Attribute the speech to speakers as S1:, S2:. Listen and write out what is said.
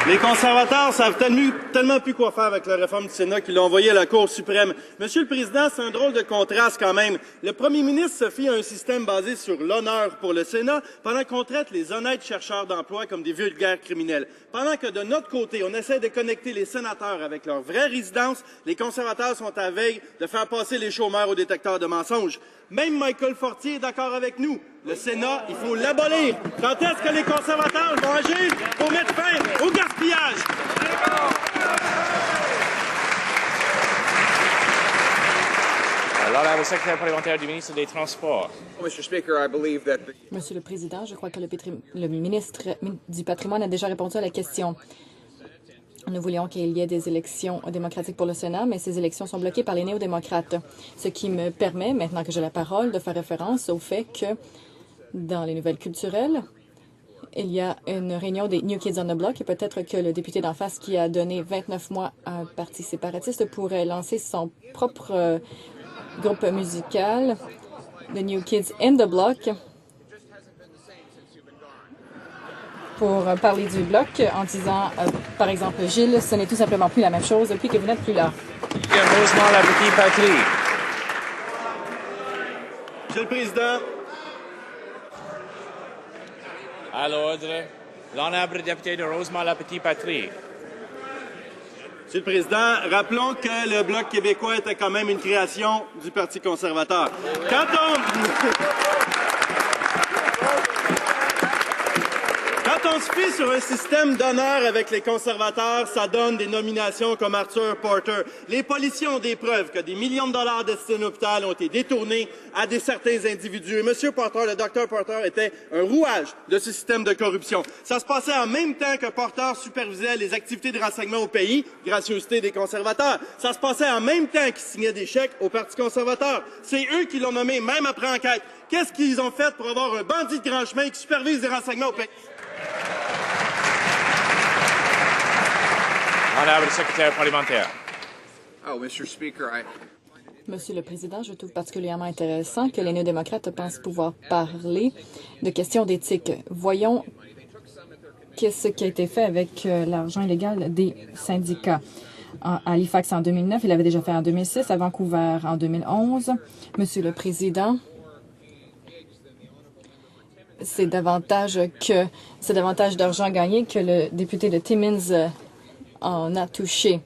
S1: Les conservateurs savent tellement plus quoi faire avec la réforme du Sénat qu'ils l'ont envoyé à la Cour suprême. Monsieur le Président, c'est un drôle de contraste quand même. Le premier ministre se fie à un système basé sur l'honneur pour le Sénat, pendant qu'on traite les honnêtes chercheurs d'emploi comme des vulgaires criminels. Pendant que de notre côté, on essaie de connecter les sénateurs avec leur vraie résidence, les conservateurs sont à veille de faire passer les chômeurs au détecteur de mensonges. Même Michael Fortier est d'accord avec nous. Le Sénat, il faut l'abolir. Quand est-ce que les conservateurs vont agir pour mettre fin au gaspillage?
S2: Alors, le secrétaire parlementaire du ministre des Transports.
S3: Monsieur le Président, je crois que le ministre du Patrimoine a déjà répondu à la question. Nous voulions qu'il y ait des élections démocratiques pour le Sénat, mais ces élections sont bloquées par les néo-démocrates, ce qui me permet, maintenant que j'ai la parole, de faire référence au fait que, dans les nouvelles culturelles, il y a une réunion des New Kids on the Block et peut-être que le député d'en face qui a donné 29 mois à un parti séparatiste pourrait lancer son propre groupe musical, The New Kids in the Block, pour parler du bloc en disant, par exemple, Gilles, ce n'est tout simplement plus la même chose depuis que vous n'êtes plus là.
S2: Rosemont la petite patrie.
S1: Monsieur le Président.
S2: À l'ordre, l'honorable député de Rosemont la petite patrie.
S1: Monsieur le Président, rappelons que le Bloc québécois était quand même une création du Parti conservateur. Quand on se fie sur un système d'honneur avec les conservateurs, ça donne des nominations comme Arthur Porter. Les policiers ont des preuves que des millions de dollars destinés à l'hôpital ont été détournés à certains individus. Et M. Porter, le Dr Porter, était un rouage de ce système de corruption. Ça se passait en même temps que Porter supervisait les activités de renseignement au pays, gracieuseté des conservateurs. Ça se passait en même temps qu'ils signaient des chèques au Parti conservateur. C'est eux qui l'ont nommé, même après enquête. Qu'est-ce qu'ils ont fait pour avoir un bandit de grand chemin qui supervise les renseignements au pays?
S2: Honorable secrétaire parlementaire.
S3: Monsieur le Président, je trouve particulièrement intéressant que les néo-démocrates pensent pouvoir parler de questions d'éthique. Voyons ce qui a été fait avec l'argent illégal des syndicats. À Halifax en 2009, il l'avait déjà fait en 2006, à Vancouver en 2011. Monsieur le Président, c'est davantage d'argent gagné que le député de Timmins en a touché.